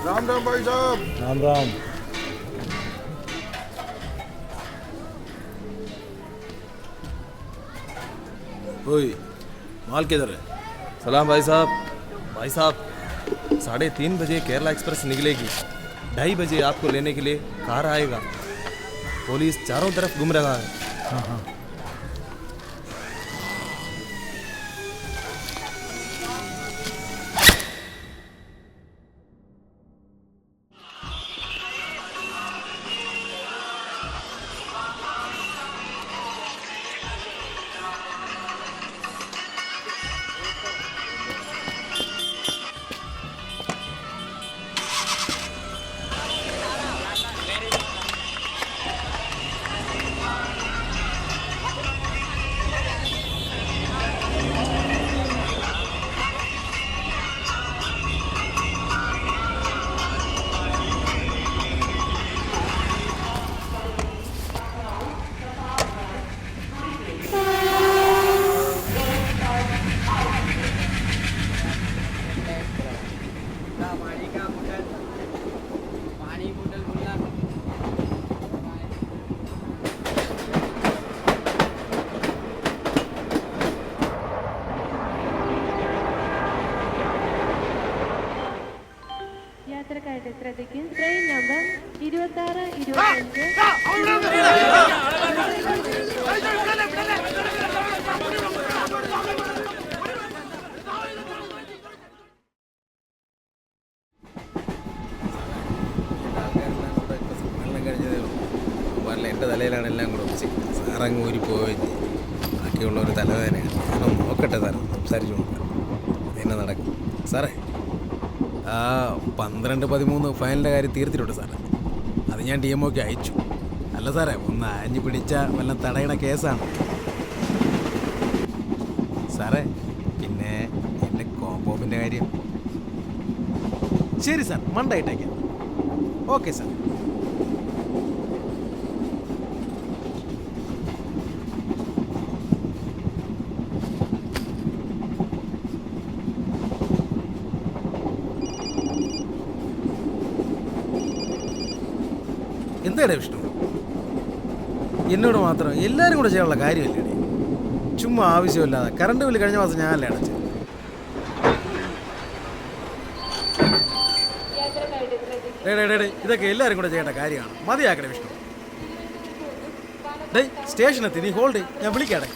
राम राम भाई साहब। राम राम। ओए, माल किधर है? सलाम भाई साहब। भाई साहब 3:30 बजे केरला एक्सप्रेस निकलेगी, 2:30 बजे आपको लेने के लिए कार आएगा। पुलिस चारों तरफ घूम रहा है। हाँ हाँ। ശ്രദ്ധിക്കും. Train number 2625. എൻ്റെ തലയിലാണ് എല്ലാം കൂടെ വെച്ച് സാറങ്ങ് ഊരി പോവുകയും ചെയ്യും. ബാക്കിയുള്ളൊരു തലവേദനയാണ്. കാരണം നോക്കട്ടെ സാർ, സംസാരിച്ചു നോക്കാം എന്നെ നടക്കും. സാറേ, ആ 12-13 ഫയലിൻ്റെ കാര്യം തീർത്തിട്ടുണ്ട് സാറേ. അത് ഞാൻ DMOക്ക് അയച്ചു. അല്ല സാറേ, ഒന്ന് അഞ്ഞു പിടിച്ച വല്ല തടയണ കേസാണ് സാറേ. പിന്നെ എൻ്റെ കോമ്പോമിൻ്റെ കാര്യം. ശരി സാർ, മണ്ടായിട്ടേക്കാം. Okay sir. എന്താടേ വിഷ്ണു, എന്നോട് മാത്രം എല്ലാവരും കൂടെ ചെയ്യാനുള്ള കാര്യമല്ലേ? ചുമ്മാ ആവശ്യമില്ലാതെ കറണ്ട് ബില്ല് കഴിഞ്ഞ മാസം ഞാനല്ലേ അടച്ചത്. ഇതൊക്കെ എല്ലാവരും കൂടെ ചെയ്യേണ്ട കാര്യമാണ്. മതിയാക്കണേ വിഷ്ണു. ഡേ സ്റ്റേഷനെത്തി, നീ ഹോൾഡ്, ഞാൻ വിളിക്കാടേ.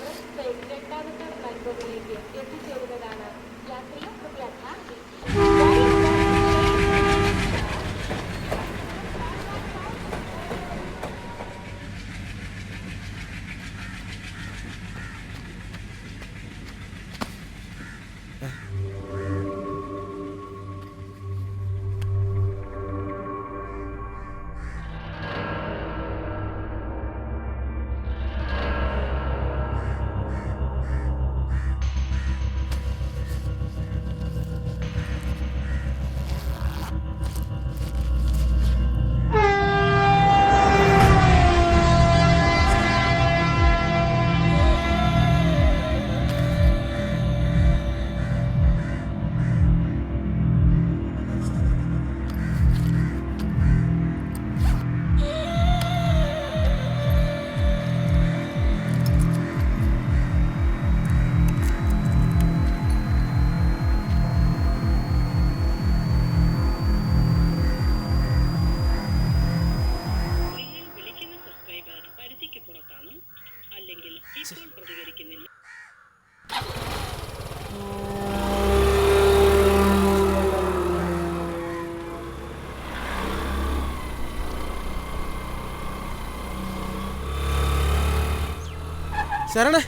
ശരണേ,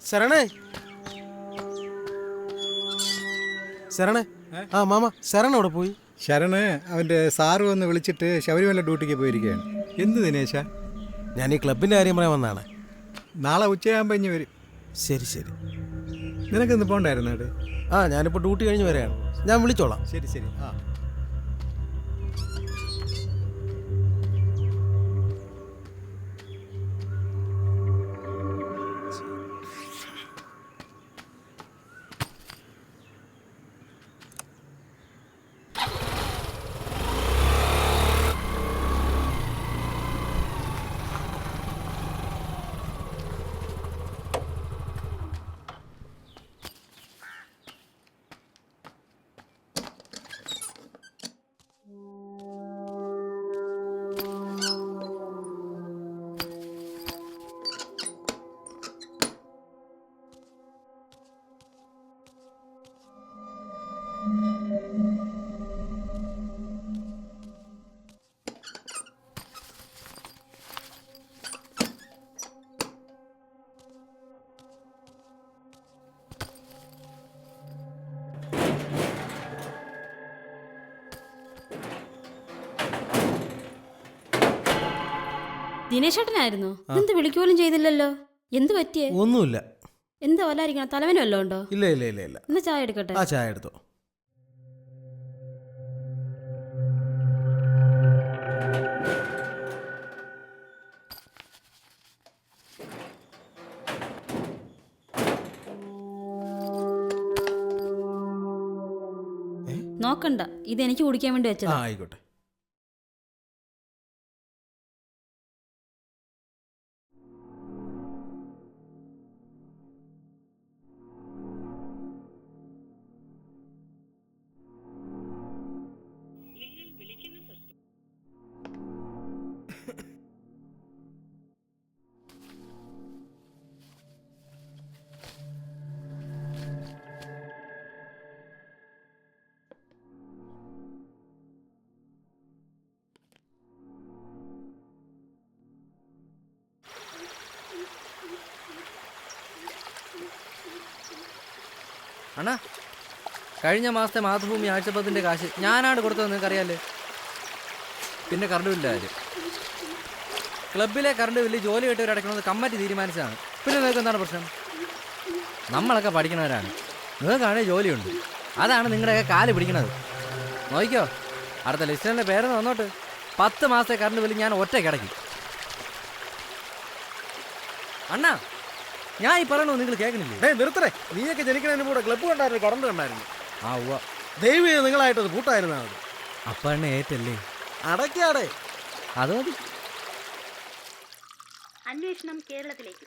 ശരണേ, ശരണേ. ആ മാമ, ശരണ അവിടെ പോയി? ശരണ് അവൻ്റെ സാറ് വന്ന് വിളിച്ചിട്ട് ശബരിമല ഡ്യൂട്ടിക്ക് പോയിരിക്കുകയാണ്. എന്ത് ദിനേശ? ഞാൻ ഈ ക്ലബിൻ്റെ കാര്യം പറയാൻ വന്നതാണ്. നാളെ ഉച്ചയാകുമ്പോൾ ഇഞ്ഞ് വരും. ശരി ശരി. നിനക്കൊന്ന് പോകണ്ടായിരുന്നു അവിടെ? ആ, ഞാനിപ്പോൾ ഡ്യൂട്ടി കഴിഞ്ഞ് വരികയാണ്. ഞാൻ വിളിച്ചോളാം. ശരി ശരി. ആ ദിനേശേട്ടനായിരുന്നോ? എന്ത് വിളിക്കുപോലും ചെയ്തില്ലല്ലോ. എന്ത് പറ്റിയേ? ഒന്നുമില്ല. എന്താ വല്ലായിരിക്കണം? തലവനും വല്ലതും ഉണ്ടോ? ഇല്ല ഇല്ല ഇല്ല ഇല്ല. എന്നാ ചായ എടുക്കട്ടെ. ആ ചായ എടുത്തോ. നോക്കണ്ട, ഇത് എനിക്ക് കുടിക്കാൻ വേണ്ടി ആ വെച്ചതാ. ആയിക്കോട്ടെ. അണ്ണാ, കഴിഞ്ഞ മാസത്തെ മാതൃഭൂമി ആഴ്ചപ്പത്തിൻ്റെ കാശ് ഞാനാണ് കൊടുത്തത്, നിങ്ങൾക്കറിയാമല്ലേ. പിന്നെ കറണ്ട് ബില്ല് കാര്യം, ക്ലബിലെ കറണ്ട് ബില്ല് ജോലി കിട്ടിയവരടയ്ക്കണമെന്ന് കമ്മിറ്റി തീരുമാനിച്ചതാണ്. പിന്നെ നിങ്ങൾക്ക് എന്താണ് പ്രശ്നം? നമ്മളൊക്കെ പഠിക്കണവരാണ്, നിങ്ങൾക്കാണെങ്കിൽ ജോലിയുണ്ട്. അതാണ് നിങ്ങളുടെയൊക്കെ കാല് പിടിക്കണത്. നോക്കിക്കോ, അടുത്ത ലിസ്റ്റിൻ്റെ പേരെന്ന് വന്നോട്ട് 10 മാസത്തെ കറണ്ട് ബില്ല് ഞാൻ ഒറ്റയ്ക്കടക്കി. അണ്ണാ, ഞാൻ ഈ പറയണോ നിങ്ങൾ കേൾക്കണില്ലേ? നിർത്തണേ. നീയൊക്കെ ജനിക്കണതിന് കൂടെ ക്ലബ്ബ് കണ്ടായിരുന്നു, കറണ്ട് കണ്ടായിരുന്നു. ആ ഉവ്വ. ദൈവം നിങ്ങളായിട്ടത് കൂട്ടായിരുന്നാ മതി. അപ്പം എന്നെ ഏറ്റല്ലേ? അടയ്ക്കാടെ. അത് മതി. അന്വേഷണം കേരളത്തിലേക്ക്.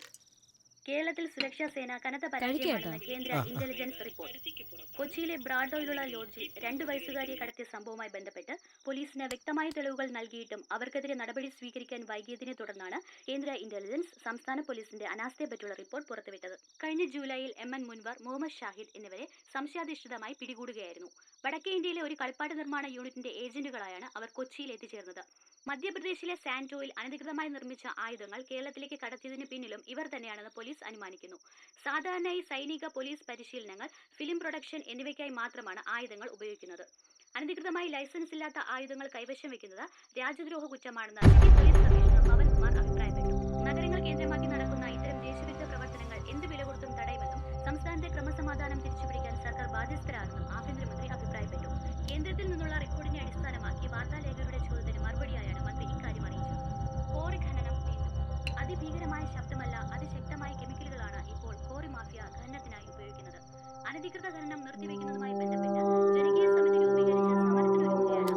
കേരളത്തിൽ സുരക്ഷാ സേന കനത്ത പരാജയമാണെന്ന് കേന്ദ്ര ഇന്റലിജൻസ് റിപ്പോർട്ട്. കൊച്ചിയിലെ ബ്രാഡോയിലുള്ള ലോഡ്ജിൽ 2 വയസ്സുകാരിയെ കടത്തിയ സംഭവവുമായി ബന്ധപ്പെട്ട് പോലീസിന് വ്യക്തമായ തെളിവുകൾ നൽകിയിട്ടും അവർക്കെതിരെ നടപടി സ്വീകരിക്കാൻ വൈകിയതിനെ തുടർന്നാണ് കേന്ദ്ര ഇന്റലിജൻസ് സംസ്ഥാന പോലീസിന്റെ അനാസ്ഥയെപ്പറ്റിയുള്ള റിപ്പോർട്ട് പുറത്തുവിട്ടത്. കഴിഞ്ഞ ജൂലൈയിൽ MN മുൻവർ, മുഹമ്മദ് ഷാഹിദ് എന്നിവരെ സംശയാധിഷ്ഠിതമായി പിടികൂടുകയായിരുന്നു. വടക്കേ ഇന്ത്യയിലെ ഒരു കളിപ്പാട്ട നിർമ്മാണ യൂണിറ്റിന്റെ ഏജന്റുകളായാണ് അവർ കൊച്ചിയിൽ എത്തിച്ചേർന്നത്. മധ്യപ്രദേശിലെ സാന്റോയിൽ അനധികൃതമായി നിർമ്മിച്ച ആയുധങ്ങൾ കേരളത്തിലേക്ക് കടത്തിയതിന് പിന്നിലും ഇവർ തന്നെയാണെന്ന് പോലീസ് അനുമാനിക്കുന്നു. സാധാരണയായി സൈനിക പോലീസ് പരിശീലനങ്ങൾ, ഫിലിം പ്രൊഡക്ഷൻ എന്നിവയ്ക്കായി മാത്രമാണ് ആയുധങ്ങൾ ഉപയോഗിക്കുന്നത്. അനധികൃതമായി ലൈസൻസ് ഇല്ലാത്ത ആയുധങ്ങൾ കൈവശം വെക്കുന്നത് രാജ്യദ്രോഹ കുറ്റമാണെന്ന് സിറ്റി പോലീസ് കമ്മീഷണർ പവൻ കുമാർ അഭിപ്രായപ്പെട്ടു. നഗരങ്ങൾ കേന്ദ്രമാക്കി നടക്കുന്ന ഇത്തരം ദേശവിരുദ്ധ പ്രവർത്തനങ്ങൾ എന്ത് വില കൊടുത്തും തടയുമെന്നും സംസ്ഥാനത്തെ ക്രമസമാധാനം തിരിച്ചുപിടിക്കാൻ സർക്കാർ ബാധ്യസ്ഥരാണെന്നും ആഭ്യന്തരമന്ത്രി അഭിപ്രായപ്പെട്ടു. കേന്ദ്രത്തിൽ നിന്നുള്ള റിപ്പോർട്ടിനെ അടിസ്ഥാനമാക്കി വാർത്താലേഖകരുടെ ചോദ്യത്തിന് മറുപടിയായാണ് മന്ത്രി ഇക്കാര്യം അറിയിച്ചത്. കോറി ഖനനം വീണ്ടും. അതിഭീകരമായ ശബ്ദമല്ല, അതിശക്തമായ കെമിക്കലുകളാണ് ഇപ്പോൾ കോറി മാഫിയ ഖനനത്തിനായി ഉപയോഗിക്കുന്നത്. അനധികൃത ഖനനം നിർത്തിവെക്കുന്നതുമായി ബന്ധപ്പെട്ട് ജനകീയ സമിതി രൂപീകരിച്ച് സമരത്തിനൊരുങ്ങുകയാണ്.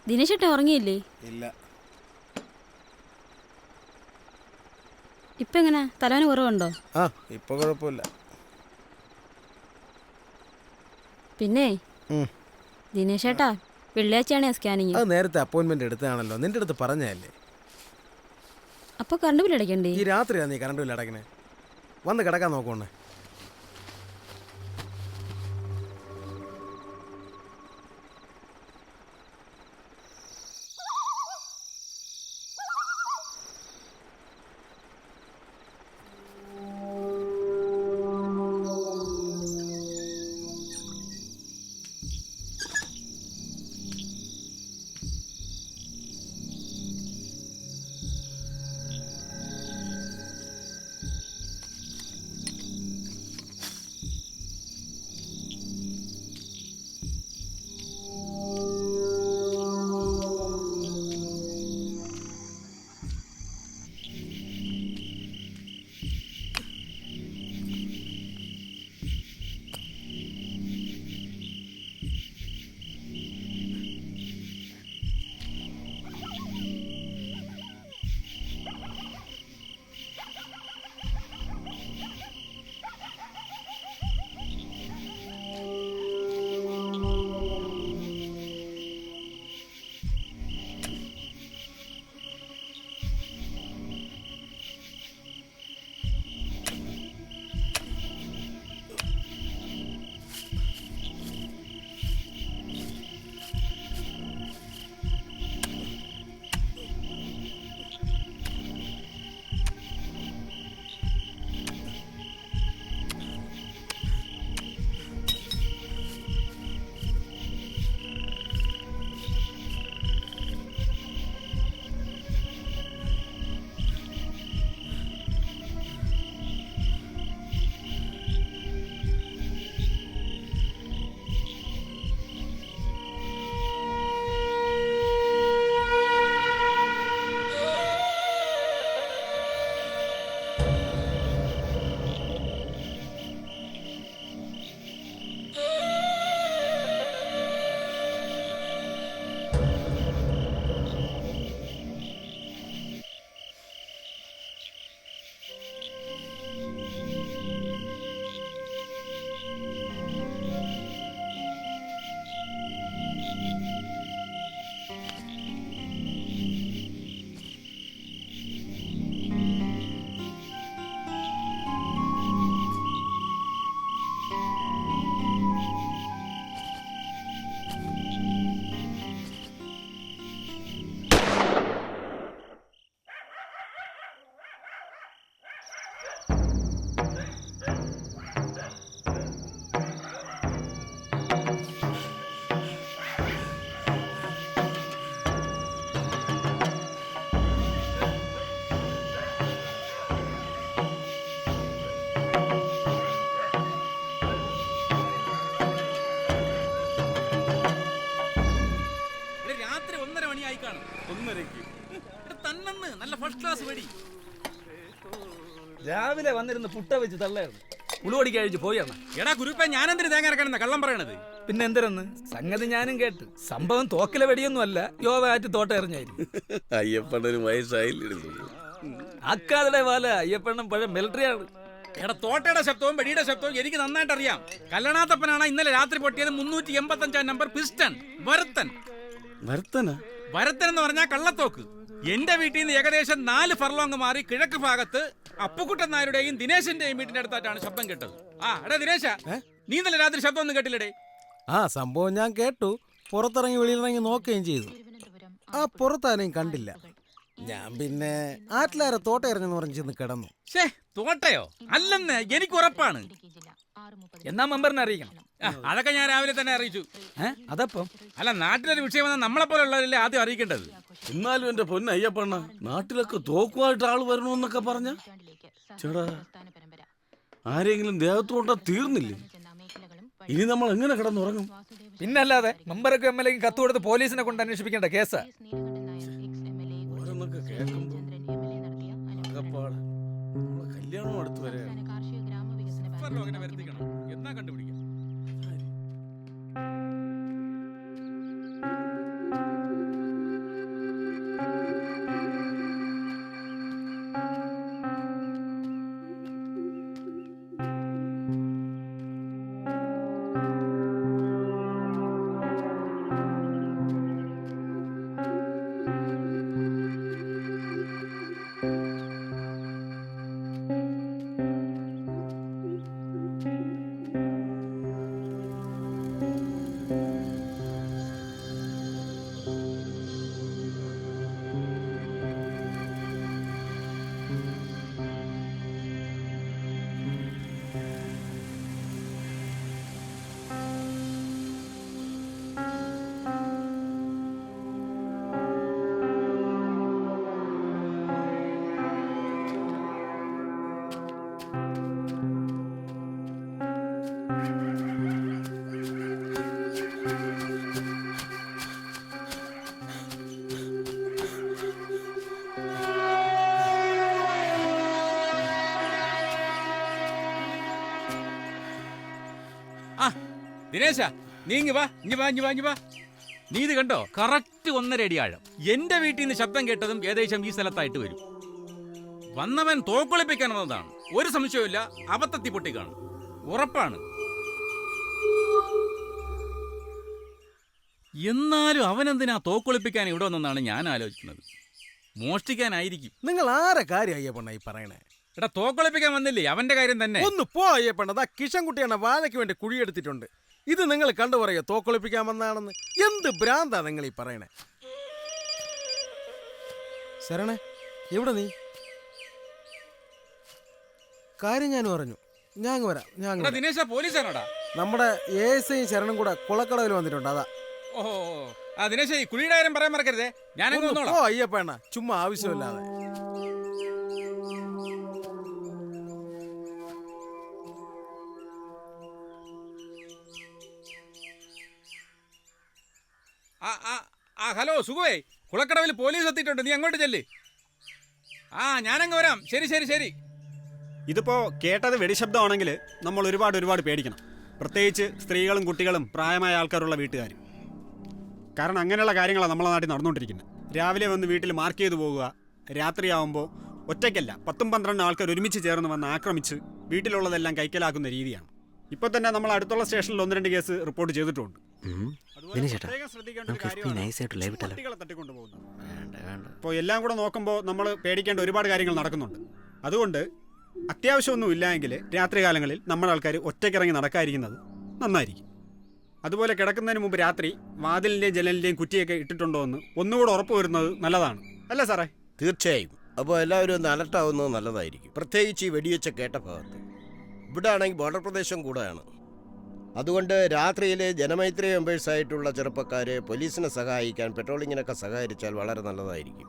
ദിനേശേട്ടൻ ഉറങ്ങിയില്ലേ? ഇല്ല. ഇപ്പൊ എങ്ങനെ, തലവന് കുറവുണ്ടോ? ആ ഇപ്പൊ കുഴപ്പമില്ല. പിന്നെ ദിനേശേട്ടാ, വെള്ളിയാഴ്ചയാണ് സ്കാനിങ്. അത് നേരത്തെ അപ്പോയിന്റ്മെന്റ് എടുത്തതാണല്ലോ, നിന്റെ അടുത്ത് പറഞ്ഞല്ലേ. അപ്പൊ കറണ്ട് ബില്ല് അടയ്ക്കണ്ടേ? ഈ രാത്രിയാണ് നീ കറണ്ട് ബില്ല് അടയ്ക്കണേ. വന്ന് കിടക്കാൻ നോക്കണേ. തന്നെന്ന് നല്ല ഫസ്റ്റ് ക്ലാസ് വെടി. രാവിലെ വന്നിരുന്ന് പുട്ട വെച്ച് തള്ളായിരുന്നു. ഉളുവടി കഴിച്ച് പോയി അണ്ണ. എടാ കുരുപ്പ ഞാനെന്തിന് തേങ്ങ ഇറക്കണെന്ന കള്ളം പറയണത്? പിന്നെ എന്തിനെന്ന് സംഗതി ഞാനും കേട്ട്. സംഭവം തോക്കിലെ വെടിയൊന്നും അല്ല, യോവാറ്റ് തോട്ട എറിഞ്ഞായിരുന്നു. അയ്യപ്പണ്ണൊരു വയസ്സായില്ല. അക്കാതെ വാല അയ്യപ്പണ്ണൻ പഴയ മിലിറ്ററിയാണ്. എടാ തോട്ടയുടെ ശബ്ദവും വെടിയുടെ ശബ്ദവും എനിക്ക് നന്നായിട്ട് അറിയാം. കല്ലണാത്തപ്പനാണ് ഇന്നലെ രാത്രി പൊട്ടിയത് 385 നമ്പർ പിസ്റ്റൺ. വരത്തൻ എന്ന് പറഞ്ഞാൽ കള്ളത്തോക്ക്. എന്റെ വീട്ടിൽ നിന്ന് ഏകദേശം 4 ഫർലോങ് മാറി കിഴക്ക് ഭാഗത്ത് അപ്പുക്കുട്ടൻ നായരുടെയും ദിനേശന്റെയും വീട്ടിന്റെ അടുത്തായിട്ടാണ് ശബ്ദം കേട്ടത്. ആ എടാ ദിനേശ, നീ ഇന്നലെ രാത്രി ശബ്ദം ഒന്നും കേട്ടില്ലടേ? ആ സംഭവം ഞാൻ കേട്ടു. പുറത്തിറങ്ങി വെളിയിലിറങ്ങി നോക്കുകയും ചെയ്തു. ആ പുറത്താരെയും കണ്ടില്ല. ഞാൻ പിന്നെ ആറ്റിലാര തോട്ട എറിഞ്ഞെന്ന് പറഞ്ഞു ചെന്ന് കിടന്നു. ഷേ തോട്ടയോ? അല്ലെന്ന് എനിക്ക് ഉറപ്പാണ്. എന്നാ മെമ്പറിനെ അറിയിക്കണം. അതൊക്കെ ഞാൻ രാവിലെ തന്നെ അറിയിച്ചു. അതപ്പം അല്ല, നാട്ടിലൊരു വിഷയം വന്നാൽ നമ്മളെ പോലെ ഉള്ളവരല്ലേ ആദ്യം അറിയിക്കേണ്ടത്. എന്നാലും എന്റെ പൊന്ന അയ്യപ്പണ്ണ, നാട്ടിലൊക്കെ തോക്കുമായിട്ട് ആള് വരണമെന്നൊക്കെ പറഞ്ഞ ചേടാ ആരെങ്കിലും ദേഹത്തോട്ടാ തീർന്നില്ലേ? ഇനി നമ്മൾ എങ്ങനെ കിടന്നുറങ്ങും? പിന്നല്ലാതെ മെമ്പർക്ക് എം എൽ എക്ക് കത്ത് കൊടുത്ത് പോലീസിനെ കൊണ്ട് അന്വേഷിപ്പിക്കേണ്ട കേസാ. ഓരോന്നൊക്കെ കേൾക്കുമ്പോ കല്യാണം അടുത്ത് വരെ വരുത്തിക്കണം. എന്നാ കണ്ടുപിടിക്കാം. ദിനേശ, നീ ഇങ്ങ് വാ. നീ ഇത് കണ്ടോ? കറക്റ്റ് 1.5 അടി ആഴം. എന്റെ വീട്ടിൽ നിന്ന് ശബ്ദം കേട്ടതും ഏകദേശം ഈ സ്ഥലത്തായിട്ട് വരും. വന്നവൻ തോക്കൊളിപ്പിക്കാൻ വന്നതാണ്. ഒരു സംശയവുമില്ല, അബദ്ധത്തി പൊട്ടി കാണും. ഉറപ്പാണ്. എന്നാലും അവനെന്തിനാ തോക്കൊളിപ്പിക്കാൻ ഇവിടെ വന്നെന്നാണ് ഞാൻ ആലോചിക്കുന്നത്. മോഷ്ടിക്കാനായിരിക്കും. നിങ്ങൾ ആരെ കാര്യം അയ്യപ്പണ്ണ ഈ പറയണേ? എടാ തോക്കൊളിപ്പിക്കാൻ വന്നില്ലേ, അവന്റെ കാര്യം തന്നെ. ഒന്ന് പോ അയ്യപ്പണ്ണ. അതാ കിഷൻകുട്ടിയാണ് വാഴയ്ക്ക് വേണ്ടി കുഴിയെടുത്തിട്ടുണ്ട്. ഇത് നിങ്ങൾ കണ്ടു പറയോ തോക്കൊളിപ്പിക്കാൻ വന്നാണെന്ന്? എന്ത് ഭ്രാന്താ നിങ്ങൾ ഈ പറയണേ? ശരണേ, എവിടെ നീ? കാര്യം ഞാൻ പറഞ്ഞു. ഞാൻ വരാം. ദിനേശ പോലീസാണോടാ? നമ്മുടെ ASI ശരണും കൂടെ കുളക്കടവിൽ വന്നിട്ടുണ്ട്. അതാ. ഓഹോ, ആ ദിനേശ ഈ കുഴിയുടെ കാര്യം പറയാൻ മറക്കരുതേ. ഞാനങ്ങ് ഓ അയ്യപ്പണ്ണ, ചുമ്മാ ആവശ്യമില്ലാതെ. ഹലോ സുഖമേ, കുളക്കടവിൽ പോലീസ് എത്തിയിട്ടുണ്ട്. നീ അങ്ങോട്ട് ചെല്ല്. ഞാനങ്ങ് വരാം. ശരി. ഇതിപ്പോ കേട്ടത് വെടിശബ്ദമാണെങ്കിൽ നമ്മൾ ഒരുപാട് പേടിക്കണം. പ്രത്യേകിച്ച് സ്ത്രീകളും കുട്ടികളും പ്രായമായ ആൾക്കാരുള്ള വീട്ടുകാരും. കാരണം അങ്ങനെയുള്ള കാര്യങ്ങളാണ് നമ്മളെ നാട്ടിൽ നടന്നുകൊണ്ടിരിക്കുന്നത്. രാവിലെ വന്ന് വീട്ടിൽ മാർക്ക് ചെയ്തു പോകുക, രാത്രിയാവുമ്പോൾ ഒറ്റയ്ക്കല്ല 10-12 ആൾക്കാർ ഒരുമിച്ച് ചേർന്ന് വന്ന് ആക്രമിച്ച് വീട്ടിലുള്ളതെല്ലാം കൈക്കലാക്കുന്ന രീതിയാണ്. ഇപ്പോൾ തന്നെ നമ്മൾ അടുത്തുള്ള സ്റ്റേഷനിൽ 1-2 കേസ് റിപ്പോർട്ട് ചെയ്തിട്ടുണ്ട്. ഇപ്പോൾ എല്ലാം കൂടെ നോക്കുമ്പോൾ നമ്മൾ പേടിക്കേണ്ട ഒരുപാട് കാര്യങ്ങൾ നടക്കുന്നുണ്ട്. അതുകൊണ്ട് അത്യാവശ്യമൊന്നും ഇല്ലെങ്കിൽ രാത്രികാലങ്ങളിൽ നമ്മുടെ ആൾക്കാർ ഒറ്റയ്ക്കിറങ്ങി നടക്കാതിരിക്കുന്നത് നന്നായിരിക്കും. അതുപോലെ കിടക്കുന്നതിന് മുമ്പ് രാത്രി വാതിലിൻ്റെയും ജനലിൻ്റെയും കുറ്റിയൊക്കെ ഇട്ടിട്ടുണ്ടോ എന്ന് ഒന്നുകൂടെ ഉറപ്പ് വരുന്നത് നല്ലതാണ്, അല്ലേ സാറേ? തീർച്ചയായും. അപ്പോൾ എല്ലാവരും ഒന്ന് അലർട്ടാവുന്നത് നല്ലതായിരിക്കും. പ്രത്യേകിച്ച് ഈ വെടിവെച്ച കേട്ട ഭാഗത്ത്. ഇവിടെ ആണെങ്കിൽ ബോർഡർ പ്രദേശം കൂടെയാണ്. അതുകൊണ്ട് രാത്രിയിൽ ജനമൈത്രി മെമ്പേഴ്സായിട്ടുള്ള ചെറുപ്പക്കാർ പോലീസിനെ സഹായിക്കാൻ പെട്രോളിങ്ങിനൊക്കെ സഹകരിച്ചാൽ വളരെ നല്ലതായിരിക്കും.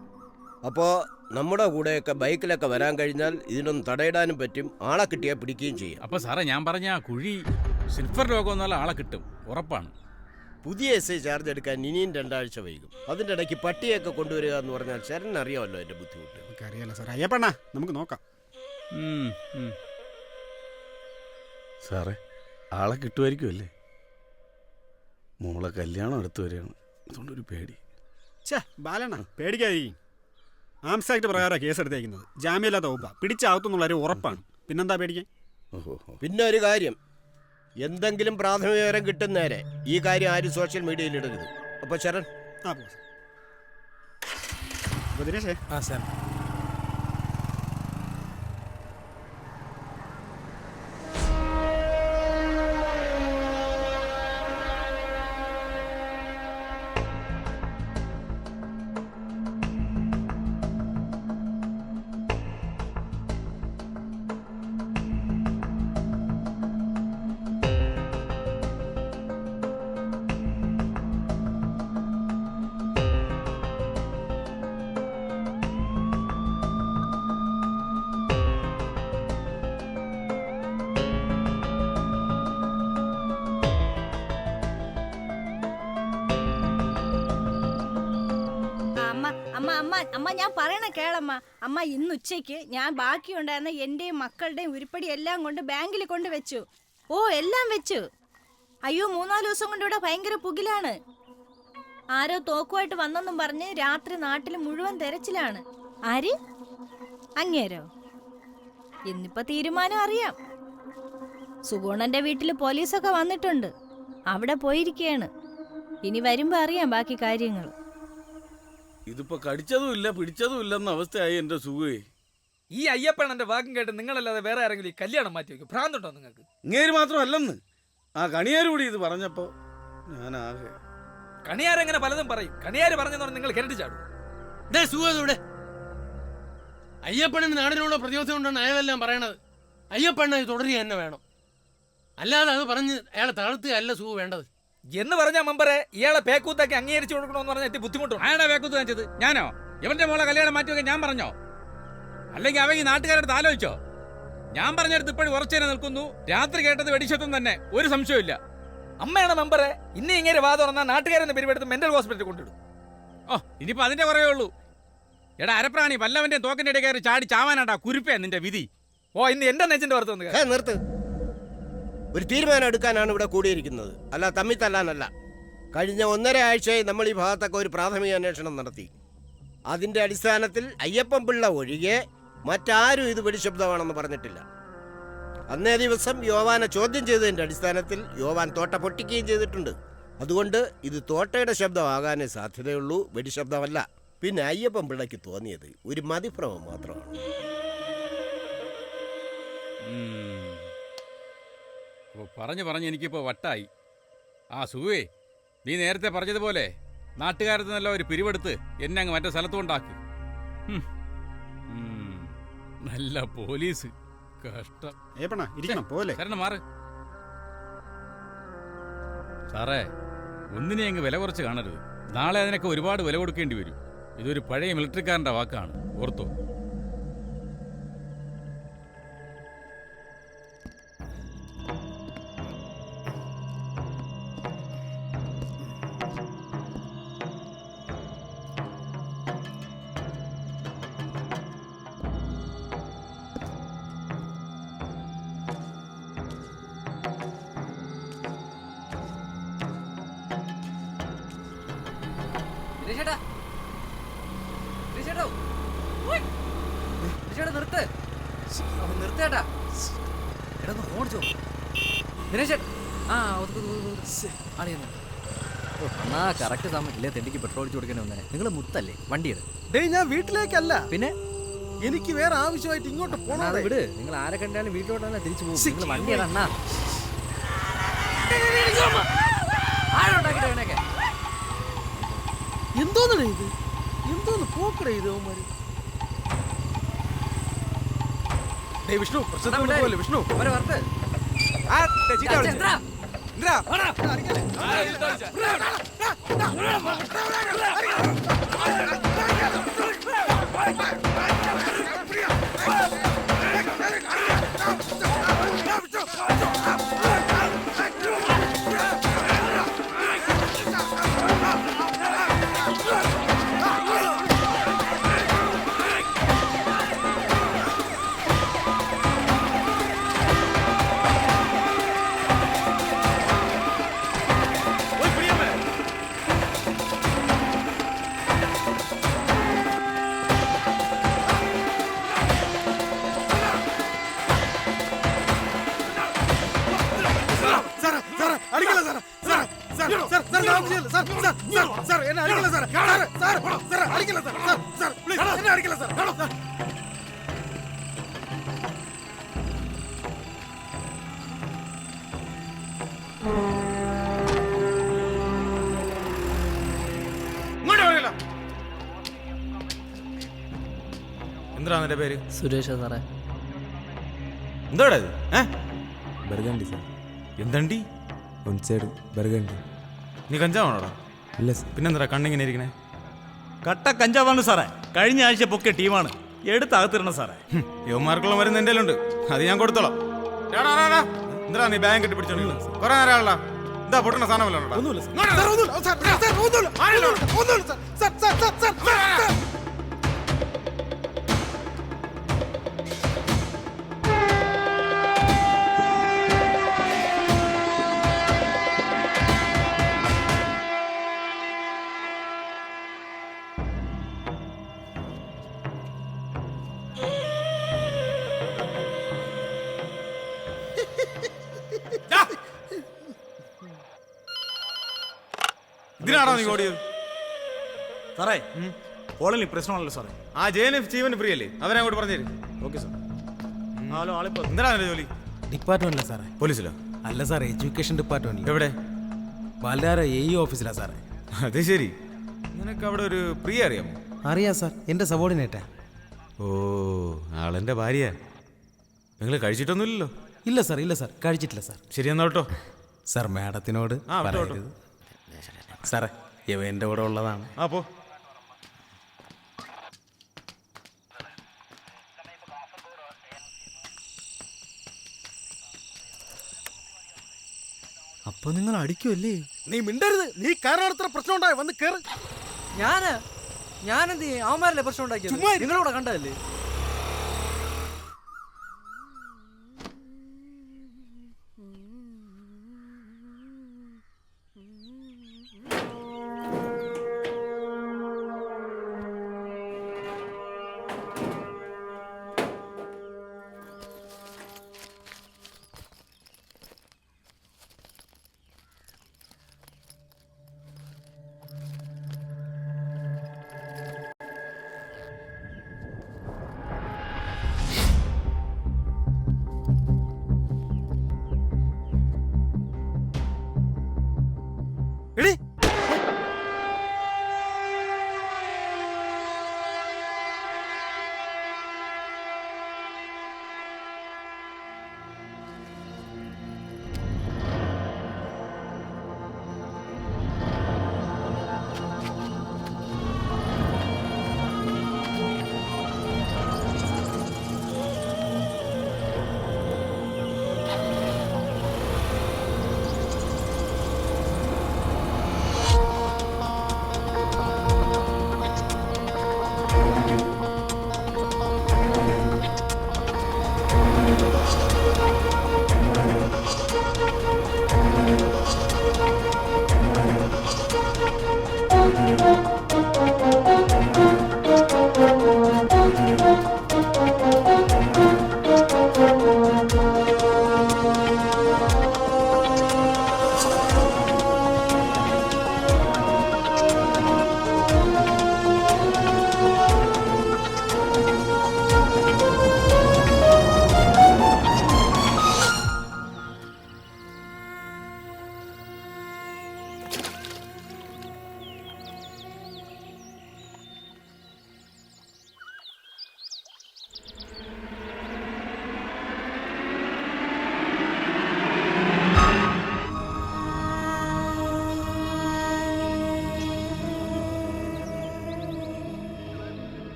അപ്പോൾ നമ്മുടെ കൂടെയൊക്കെ ബൈക്കിലൊക്കെ വരാൻ കഴിഞ്ഞാൽ ഇതിനൊന്നും തടയിടാനും പറ്റും. ആളെ കിട്ടിയാൽ പിടിക്കുകയും ചെയ്യും. അപ്പോൾ സാറേ, ഞാൻ പറഞ്ഞ ആ കുഴി സിൽഫർ ലോകം എന്നുള്ള ആളെ കിട്ടും, ഉറപ്പാണ്. പുതിയ എസ് ഐ ചാർജ് എടുക്കാൻ ഇനിയും 2 ആഴ്ച വൈകും. അതിൻ്റെ ഇടയ്ക്ക് പട്ടിയൊക്കെ കൊണ്ടുവരിക എന്ന് പറഞ്ഞാൽ ശരൺ അറിയാമല്ലോ എൻ്റെ ബുദ്ധിമുട്ട്. അറിയാലോ സാർ. അയ്യപ്പണ്ണ നമുക്ക് നോക്കാം. സാറേ ആളെ കിട്ടുമായിരിക്കുമല്ലേ? മോളെ കല്യാണം അടുത്ത് വരികയാണ്, അതുകൊണ്ടൊരു പേടി. ബാലണ്ണ പേടിക്കാതിരിക്കും. ആംസ് ആക്ട് പ്രകാരം കേസെടുത്തേക്കുന്നത്. ജാമ്യമില്ലാത്ത വകുപ്പാ. പിടിച്ചാവത്തുന്നുള്ളൊരു ഉറപ്പാണ്. പിന്നെന്താ പേടിക്കാൻ? പിന്നെ ഒരു കാര്യം, എന്തെങ്കിലും പ്രാഥമിക വിവരം കിട്ടും നേരെ ഈ കാര്യം ആരും സോഷ്യൽ മീഡിയയിൽ ഇടരുത്. അപ്പൊ ശരൺ ദിനേശേ. സാർ. അമ്മ ഞാൻ പറയണ കേളമ്മ. അമ്മ ഇന്ന് ഉച്ചയ്ക്ക് ഞാൻ ബാക്കിയുണ്ടായിരുന്ന എന്റെയും മക്കളുടെയും ഉരുപ്പടി എല്ലാം കൊണ്ട് ബാങ്കിൽ കൊണ്ട് വെച്ചു. എല്ലാം വെച്ചു. അയ്യോ 3-4 ദിവസം കൊണ്ട് ഇവിടെ ഭയങ്കര പുകിലാണ്. ആരോ തോക്കുമായിട്ട് വന്നെന്നും പറഞ്ഞ് രാത്രി നാട്ടിൽ മുഴുവൻ തെരച്ചിലാണ്. ആര്? അങ്ങേരോ? ഇന്നിപ്പോ തീരുമാനം അറിയാം. സുഗുണന്റെ വീട്ടിൽ പോലീസൊക്കെ വന്നിട്ടുണ്ട്. അവിടെ പോയിരിക്കുകയാണ്. ഇനി വരുമ്പോ അറിയാം ബാക്കി കാര്യങ്ങൾ. ഇതിപ്പോ കടിച്ചതും ഇല്ല പിടിച്ചതും ഇല്ലെന്ന അവസ്ഥയായി എന്റെ സുഖേ. ഈ അയ്യപ്പണ്ണന്റെ വാക്കും കേട്ട് നിങ്ങളല്ലാതെ വേറെ ആരെങ്കിലും ഈ കല്യാണം മാറ്റി വെക്കും? ഭ്രാന്തുണ്ടോ നിങ്ങൾക്ക്? ഇങ്ങേര് മാത്രമല്ലെന്ന് ആ കണിയാർ കൂടി ഇത് പറഞ്ഞപ്പോ ഞാനാകെ. കണിയാരെങ്ങനെ പലതും പറയും. കണിയാര് പറഞ്ഞെന്ന് പറഞ്ഞ് നിങ്ങൾ കിരട്ടി ചാടും. ഇവിടെ അയ്യപ്പണ്ണന് നാടിനോട് പ്രതിബദ്ധത കൊണ്ടാണ് അയാളെല്ലാം പറയണത്. അയ്യപ്പണ്ണ തുടരുക തന്നെ വേണം, അല്ലാതെ അത് പറഞ്ഞ് അയാളെ തളർത്തുകയല്ല സുഖം വേണ്ടത് എന്ന് പറഞ്ഞ മെമ്പറെ ഇയാളെ പേക്കൂത്താക്കി അംഗീകരിച്ചു കൊടുക്കണമെന്ന് പറഞ്ഞാൽ ബുദ്ധിമുട്ടുണ്ട്. ആരുടെ പേക്കൂത്ത് കാണിച്ചത്? ഞാനോ? ഇവന്റെ മോളെ കല്യാണം മാറ്റി വെക്കാൻ ഞാൻ പറഞ്ഞോ? അല്ലെങ്കിൽ അവ ഈ നാട്ടുകാരുടെ ആലോചിച്ചോ? ഞാൻ പറഞ്ഞെടുത്ത് ഇപ്പോഴും ഉറച്ചേനെ നിൽക്കുന്നു. രാത്രി കേട്ടത് വെടിശബ്ദം തന്നെ, ഒരു സംശയമില്ല. അമ്മയാണ് മെമ്പറെ. ഇനി ഇങ്ങനെ വാ തുറന്നാൽ നാട്ടുകാരെന്ന് പെരുവെടുത്ത് മെന്റൽ ഹോസ്പിറ്റലിൽ കൊണ്ടിടും. ഇനിയിപ്പോ അതിന്റെ കുറവേ ഉള്ളൂ. എടാ അരപ്രാണി, വല്ലവന്റെ തോക്കിന്റെ ഇടയിൽ കയറി ചാടി ചാവാനാടാ കുരുപ്പേ നിന്റെ വിധി. ഇന്ന് എന്റെ നെഞ്ചിന്റെ പുറത്ത് നിർത്ത്. ഒരു തീരുമാനം എടുക്കാനാണ് ഇവിടെ കൂടിയിരിക്കുന്നത്, അല്ല തമ്മിൽ തല്ലാനല്ല. കഴിഞ്ഞ 1.5 ആഴ്ചയായി നമ്മൾ ഈ ഭാഗത്തൊക്കെ ഒരു പ്രാഥമിക അന്വേഷണം നടത്തി. അതിന്റെ അടിസ്ഥാനത്തിൽ അയ്യപ്പൻ പിള്ള ഒഴികെ മറ്റാരും ഇത് വെടിശബ്ദമാണെന്ന് പറഞ്ഞിട്ടില്ല. അന്നേ ദിവസം യോവാനെ ചോദ്യം ചെയ്തതിന്റെ അടിസ്ഥാനത്തിൽ യോവാൻ തോട്ട പൊട്ടിക്കുകയും ചെയ്തിട്ടുണ്ട്. അതുകൊണ്ട് ഇത് തോട്ടയുടെ ശബ്ദമാകാനേ സാധ്യതയുള്ളൂ, വെടിശബ്ദമല്ല. പിന്നെ അയ്യപ്പൻ പിള്ളയ്ക്ക് തോന്നിയത് ഒരു മതിഭ്രമം മാത്രമാണ്. പറഞ്ഞ് എനിക്കിപ്പോ വട്ടായി. സുഖേ, നീ നേരത്തെ പറഞ്ഞതുപോലെ നാട്ടുകാരത്ത് നല്ല ഒരു പിരിവെടുത്ത് എന്നെ അങ്ങ് മറ്റേ സ്ഥലത്ത് കൊണ്ടാക്ക്. നല്ല പോലീസ്. കഷ്ടം. മാറ് സാറേ. ഒന്നിനെ അങ്ങ് വില കുറച്ച് കാണരുത്. നാളെ അതിനൊക്കെ ഒരുപാട് വില കൊടുക്കേണ്ടി വരും. ഇതൊരു പഴയ മിലിറ്ററിക്കാരന്റെ വാക്കാണ്, ഓർത്തോ. നിർത്തേട്ടാ. കറക്റ്റ് സമയത്തില്ലേ തെണ്ടിക്ക് പെട്രോൾ അടിച്ചു കൊടുക്കാൻ വന്നേ. നിങ്ങൾ മുത്തല്ലേ വണ്ടിയുടെ? ഞാൻ വീട്ടിലേക്കല്ല, പിന്നെ എനിക്ക് വേറെ ആവശ്യമായിട്ട് ഇങ്ങോട്ട് പോണം. വിട്. നിങ്ങൾ ആരെ കണ്ടാലും വീട്ടിലോട്ടാണ് തിരിച്ചു പോകും. നിങ്ങൾ വണ്ടിയുടെ അണ്ണാ. എന്തോന്നാണ് ഇത്? എന്തോന്ന് പോക്കടേ ഇത്? വിഷ്ണു വിഷ്ണു എന്താ നിന്റെ പേര്? സുരേഷ സാറേ. എന്താടാ ഇത്? Burgundy sir. എന്തണ്ടി? ബർഗണ്ടി. നീ കഞ്ചാവാണോടാ? ഇല്ല സാർ. പിന്നെന്താ കണ്ണിങ്ങനെ ഇരിക്കണേ? കട്ട കഞ്ചാവാണ് സാറേ. കഴിഞ്ഞ ആഴ്ച പൊക്കിയ ടീമാണ്. എടുത്തകത്തിരണം സാറേ. യുവമാർക്കുള്ള മരുന്ന് എൻ്റെ ഉണ്ട്, അത് ഞാൻ കൊടുത്തോളാം. എന്താ നീ ബാങ്ക് കെട്ടി പിടിച്ചോണ്ടിരുന്നത്? കുറെ നേരം ആളാ. എന്താ പൊട്ടണ സാധനമല്ലോ? ഇതിനാണോ നീ ഓടിയത്? സാറേ കോളനി പ്രശ്നമാണല്ലോ സാറേ. ആ ജയനും ജീവന് ഫ്രീ അല്ലേ? അവരെ അങ്ങോട്ട് പറഞ്ഞേര്. Okay sir. ഹലോ ആളിപ്പോ എന്താ നിന്റെ ജോലി? ഡിപ്പാർട്ട്മെന്റിലാ സാറേ. പോലീസിലോ? അല്ല സാറേ, എഡ്യൂക്കേഷൻ ഡിപ്പാർട്ട്മെന്റിൽ. എവിടെ? ബാലാര AE ഓഫീസിലാ സാറേ. അത് ശരി. നിനക്ക് അവിടെ ഒരു പ്രിയ അറിയാമോ? അറിയാം സാർ, എൻ്റെ സബോർഡിനേറ്റാ. ഓ, ആളെന്റെ ഭാര്യ. നിങ്ങൾ കഴിച്ചിട്ടൊന്നുമില്ലല്ലോ? ഇല്ല സാർ, ഇല്ല സാർ, കഴിച്ചിട്ടില്ല സാർ. ശരി എന്നാ കേട്ടോ സാർ, മാഡത്തിനോട് പറയരുത് സാറേ, ഇവ എൻ്റെ കൂടെ ഉള്ളതാണ്. പോ. അപ്പൊ നിങ്ങൾ അടിക്കുമല്ലേ? നീ മിണ്ടരുത്. നീ കാരണം ഇത്ര പ്രശ്നം ഉണ്ടായി. വന്ന് കേറ്. ഞാനെന്ത് ചെയ്യും? അവന്മാരല്ലേ പ്രശ്നം ഉണ്ടാക്കിയത്? നിങ്ങളിവിടെ കണ്ടതല്ലേ?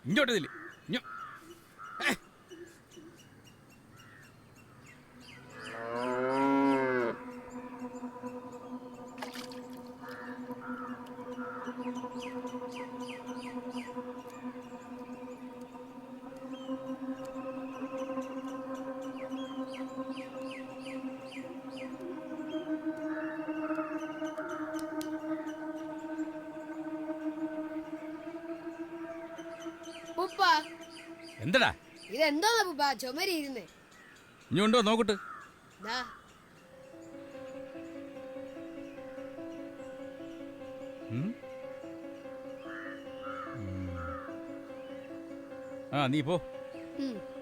ഇങ്ങോട്ടില്ല. ഉപ്പ എന്തടാ ഇതെന്തോ ചുമരി ഇരുന്നേ ഇനി ഉണ്ടോ നോക്കട്ട്. ആ നീ പോ. ദാ